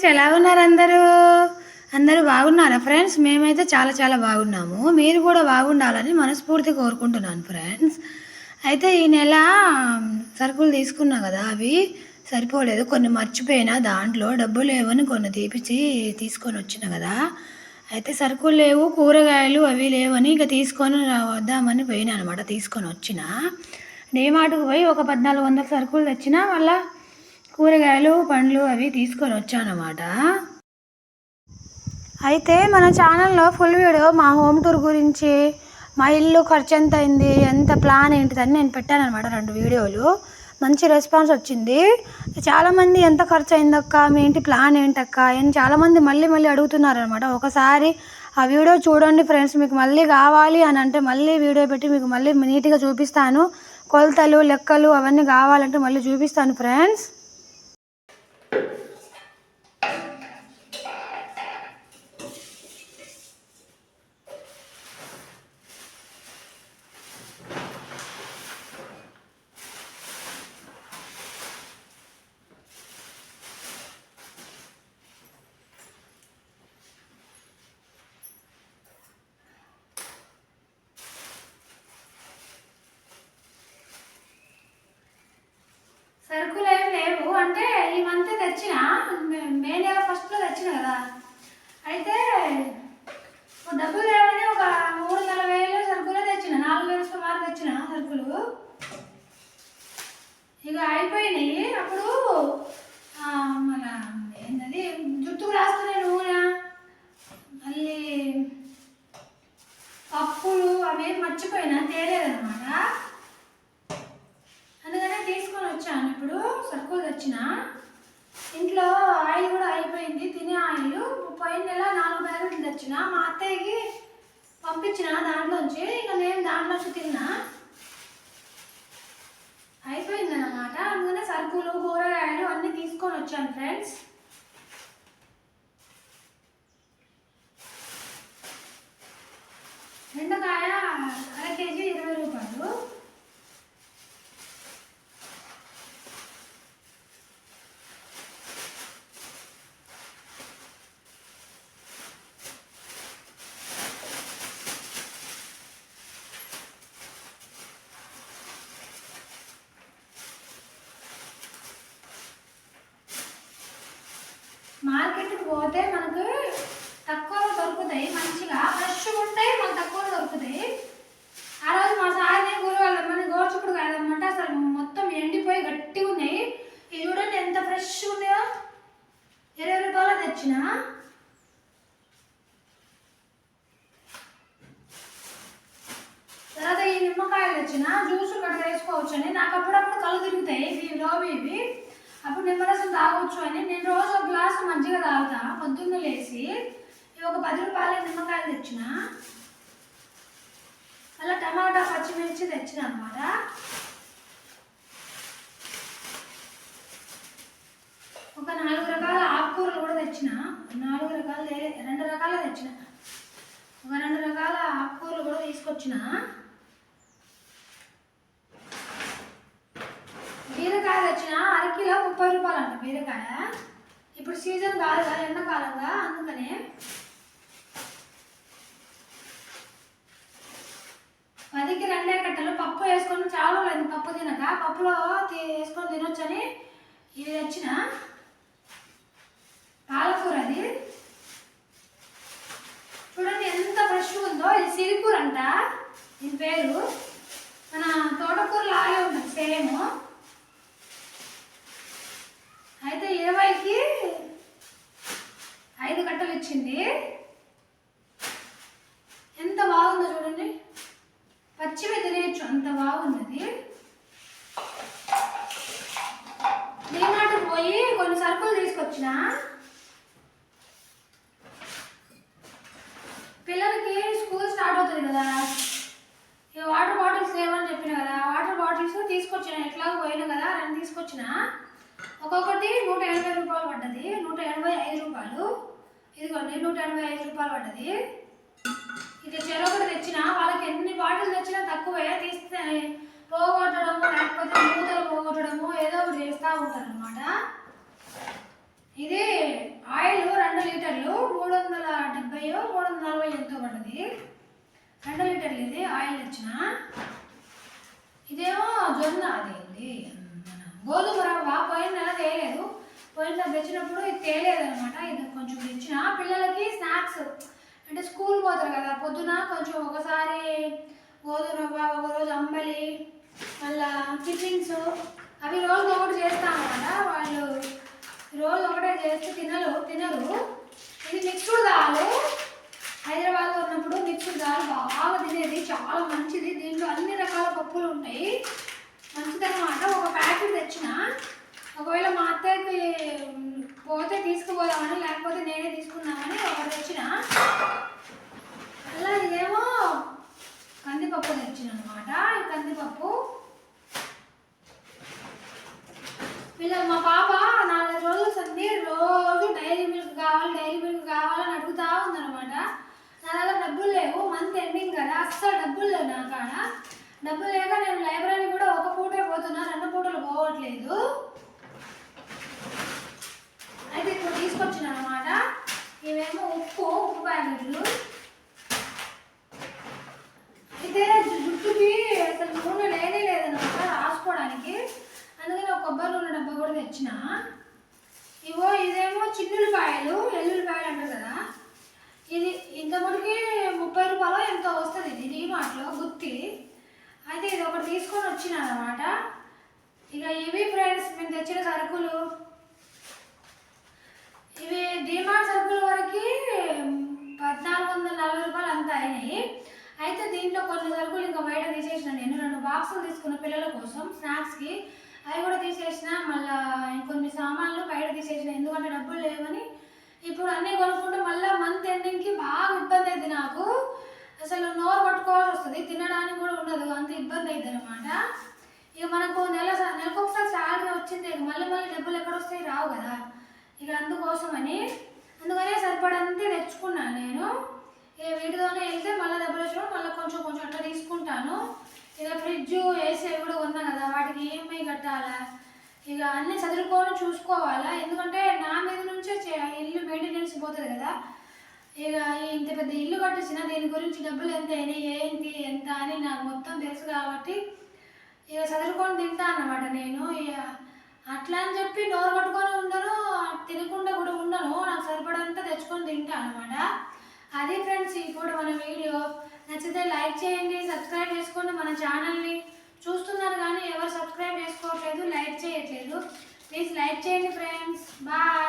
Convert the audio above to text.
Friends, ఎలా ఉన్నారు అందరూ బాగున్నారా ఫ్రెండ్స్? మేమైతే చాలా చాలా బాగున్నాము. మీరు కూడా బాగుండాలని మనస్ఫూర్తి కోరుకుంటున్నాను ఫ్రెండ్స్. అయితే ఈ నెల సరుకులు తీసుకున్నా కదా, అవి సరిపోలేదు, కొన్ని మర్చిపోయినా. దాంట్లో డబ్బులు లేవని కొన్ని తీసుకొని వచ్చిన కదా. అయితే సరుకులు లేవు, కూరగాయలు అవి లేవని ఇక తీసుకొని వద్దామని పోయినా అనమాట. తీసుకొని వచ్చిన డీమార్ట్కి పోయి ఒక 1400 సరుకులు తెచ్చిన. మళ్ళీ కూరగాయలు పండ్లు అవి తీసుకొని వచ్చానమాట. అయితే మన ఛానల్లో ఫుల్ వీడియో మా హోమ్ టూర్ గురించి, మా ఇల్లు ఖర్చు ఎంత అయింది, ఎంత ప్లాన్ ఏంటిదని నేను పెట్టానమాట. 2 వీడియోలు మంచి రెస్పాన్స్ వచ్చింది. చాలామంది ఎంత ఖర్చు అయిందక్క, మీ ఇంటి ప్లాన్ ఏంటక్క అని చాలామంది మళ్ళీ అడుగుతున్నారనమాట. ఒకసారి ఆ వీడియో చూడండి ఫ్రెండ్స్. మీకు మళ్ళీ కావాలి అని అంటే మళ్ళీ వీడియో పెట్టి మీకు మళ్ళీ నీట్గా చూపిస్తాను. కొలతలు లెక్కలు అవన్నీ కావాలంటే మళ్ళీ చూపిస్తాను ఫ్రెండ్స్. సరుకులు ఏం లేవు అంటే ఈ మంత్ తెచ్చిన, మే నెల ఫస్ట్లో తెచ్చిన కదా. అయితే డబ్బులు లేవని ఒక 3,40,000 సరుకులే తెచ్చిన. 4,000 సుమారు తెచ్చిన సరుకులు. ఇక అయిపోయినాయి. అప్పుడు మన ఏంటది జుట్టుకు రాసుకునే నూనె, మళ్ళీ పప్పులు అవేం మర్చిపోయినా, తేలేదనమాట. అందుకనే తీసుకొని వచ్చాను. ఇప్పుడు సరుకులు తెచ్చిన. ఇంట్లో ఆయిల్ కూడా అయిపోయింది, తినే ఆయిల్. పోయిన నెల 4 ప్యాకెట్లు తెచ్చిన, మా అత్తయ్యకి పంపించిన దాంట్లోంచి. ఇక నేను దాంట్లోంచి తిన్నా. అయిపోయిందన్నమాట. అందుకనే సరుకులు కూరగాయలు అన్నీ తీసుకొని వచ్చాను ఫ్రెండ్స్. బెండకాయ అర కేజీ 20 రూపాయలు. మార్కెట్కి పోతే మనకు తక్కువలో దొరుకుతాయి, మంచిగా ఫ్రెష్గా ఉంటాయి, మనకు తక్కువలో దొరుకుతాయి. ఆ రోజు మా సార్ని కూరగాయలు గోర్చుకుడు కాదన్నమాట. అసలు మొత్తం ఎండిపోయి గట్టిగా ఉన్నాయి. ఇవి చూడండి ఎంత ఫ్రెష్గా ఉన్నాయో. 20 రూపాయలు తెచ్చిన. తర్వాత ఈ నిమ్మకాయలు తెచ్చిన. జ్యూసులు కట్ట వేసుకోవచ్చు అని. నాకు అప్పుడప్పుడు కళ్ళు తిరుగుతాయి ఇవి. అప్పుడు నిమ్మరసం తాగొచ్చు అని నేను రోజు ఒక గ్లాసు మజ్జిగ తాగుతా పొద్దున్న లేచి. ఇవి ఒక 10 రూపాయల నిమ్మకాయలు తెచ్చిన. అలా టమాటా పచ్చిమిర్చి తెచ్చిన అనమాట. ఒక 4 రకాల ఆకుకూరలు కూడా తెచ్చిన. 2 రకాలు తెచ్చిన. ఒక 2 రకాల ఆకుకూరలు కూడా తీసుకొచ్చిన. బీరకాయ తెచ్చిన. అరకిలో 30 రూపాయలు అంట బీరకాయ. ఇప్పుడు సీజన్ కాదు కదా, ఎండాకాలంగా, అందుకనే. పదికి 2 కట్టలు పప్పు వేసుకొని చాలా లేదు, పప్పు తినక పప్పులో వేసుకొని తినొచ్చని ఇవి తెచ్చిన. పాలకూర అది చూడండి ఎంత ఫ్రెష్గా ఉందో. ఇది సిరికూర అంట, దీని పేరు. మన తోటకూర లాగే ఉంటుంది సేమ్. అయితే 20కి 5 కట్టలు ఇచ్చింది. ఎంత బాగుందో చూడండి, పచ్చివి తినేయచ్చు, అంత బాగున్నది. డీమార్ట్కి పోయి కొన్ని సరుకులు తీసుకొచ్చిన. పిల్లలకి స్కూల్ స్టార్ట్ అవుతుంది కదా, ఇక వాటర్ బాటిల్స్ లేవని చెప్పిన కదా. వాటర్ బాటిల్స్ తీసుకొచ్చిన. ఎట్లాగో పోయినా కదా, 2 తీసుకొచ్చిన. ఒక్కొక్కటి 180 రూపాయలు పడ్డది. 185 రూపాయలు. ఇదిగోండి 185 రూపాయలు పడ్డది. ఇక చెరొకటి తెచ్చిన. వాళ్ళకి ఎన్ని బాటిల్ తెచ్చినా తక్కువే. తీస్తే పోగొట్టడము, లేకపోతే మూతలు పోగొట్టడము ఏదో ఒకటి చేస్తూ ఉంటారు అనమాట. ఇది ఆయిల్ తెచ్చిన. ఇదేమో జొన్న, అదేంటి మన గోధుమ రవ్వ. పోయిన నెల తేలేదు, పోయిన తెచ్చినప్పుడు ఇది తేలేదు అనమాట. ఇది కొంచెం తెచ్చిన పిల్లలకి స్నాక్స్, అంటే స్కూల్ పోతారు కదా పొద్దున. కొంచెం ఒకసారి గోధుమ రవ్వ, ఒకరోజు అంబలి, మళ్ళా టిఫిన్స్, అవి రోజు ఒకటి చేస్తాను అనమాట. వాళ్ళు రోజు ఒకటే చేస్తే తినరు. ఇది మిక్స్డ్ దాల్, హైదరాబాద్లో ఉన్నప్పుడు మిక్స్డ్ దాల్ బాగా తినేది, చాలా మంచిది. దీంట్లో అన్ని రకాల పప్పులు ఉంటాయి, మంచిదన్నమాట. ఒక ప్యాకెట్ తెచ్చిన, ఒకవేళ మా అత్తయ్యకి పోతే తీసుకుపోదామని, లేకపోతే నేనే తీసుకుందామని ఒకటి తెచ్చిన. అలా ఇదేమో కందిపప్పు తెచ్చిన అనమాట. ఈ కందిపప్పు మా పాప 4 రోజుల సంది రోజు డైరీ మిల్క్ కావాలని అడుగుతా ఉందనమాట. నా దగ్గర డబ్బులు లేవు, మంత్ ఎండింగ్ కదా, అస్సలు డబ్బులు లేవు నా కాడ. డబ్బులు లేక నేను లైబ్రరీ కూడా ఒక పూటే పోతున్నా, 2 పూటలు పోవట్లేదు. అయితే ఇప్పుడు తీసుకొచ్చిన అనమాట. ఇవేమో ఉప్పు ప్యాకెట్లు. అయితే జుట్టుకి అసలు నూనె లేదనమాట రాసుకోవడానికి, అందుకని ఒక కొబ్బరి నూనె డబ్బా కూడా తెచ్చిన. ఇదేమో చిన్నులపాయలు, ఎల్లుల్లిపాయలు అంటారు కదా, ఇది ఇంతకుముడికి 30 రూపాయలు ఎంతో వస్తుంది ఇది డీమార్ట్లో గుత్తి. అయితే ఇది ఒకటి తీసుకొని వచ్చిన అనమాట. ఇక ఇవి ఫ్రెండ్స్ మేము తెచ్చిన సరుకులు. ఇవి డీమార్ట్ సరుకుల వరకు 1440 రూపాయలు అంతా అయినాయి. అయితే దీంట్లో కొన్ని సరుకులు ఇంకా బయట తీసేసిన. నేను 2 బాక్సులు తీసుకున్న పిల్లల కోసం స్నాక్స్కి, అవి కూడా తీసేసిన. మళ్ళీ ఇంకొన్ని సామాన్లు బయట తీసేసిన, ఎందుకంటే డబ్బులు లేవని. ఇప్పుడు అన్నీ కొనుక్కుంటే మళ్ళీ మంత్ ఎండింగ్కి బాగా ఇబ్బంది అయింది నాకు. అసలు నోరు పట్టుకోవాల్సి వస్తుంది, తినడానికి కూడా ఉండదు, అంత ఇబ్బంది అవుతుంది అనమాట. ఇక మనకు నెలకు ఒకసారి శాలరీ వచ్చింది, ఇక మళ్ళీ డబ్బులు ఎక్కడ వస్తాయి, రావు కదా. ఇక అందుకనే సరిపడంతే తెచ్చుకున్నాను నేను. ఇక వీటితోనే వెళ్తే మళ్ళీ డబ్బులు వచ్చినప్పుడు మళ్ళీ కొంచెం అట్లా తీసుకుంటాను. ఇక ఫ్రిడ్జ్, ఏసీ కూడా ఉన్నా కదా, వాటికి ఈఎంఐ కట్టాలా, ఇక అన్నీ చదువుకొని చూసుకోవాలా. ఎందుకంటే నా మీద నుంచే ఇల్లు మెయింటెనెన్స్ పోతుంది కదా. ఇక ఇంత పెద్ద ఇల్లు కట్టించిన, దీని గురించి డబ్బులు ఎంత అయినాయి, ఏంటి ఎంత అని నాకు మొత్తం తెలుసు కాబట్టి ఇక చదువుకొని తింటా అన్నమాట నేను. ఇక అట్లా అని చెప్పి నోరు కట్టుకొని ఉండను, తినకుండా కూడా ఉండను, నాకు సరిపడంతా తెచ్చుకొని తింటా అనమాట. అది ఫ్రెండ్స్ ఇప్పుడు మన వీడియో. నచ్చితే లైక్ చేయండి, సబ్స్క్రైబ్ చేసుకోండి. మన ఛానల్ని చూస్తున్నారు కానీ ఎవరు సబ్స్క్రైబ్ చేసుకోవట్లేదు, లైక్ చేయట్లేదు. ప్లీజ్ లైక్ చేయండి ఫ్రెండ్స్. బాయ్.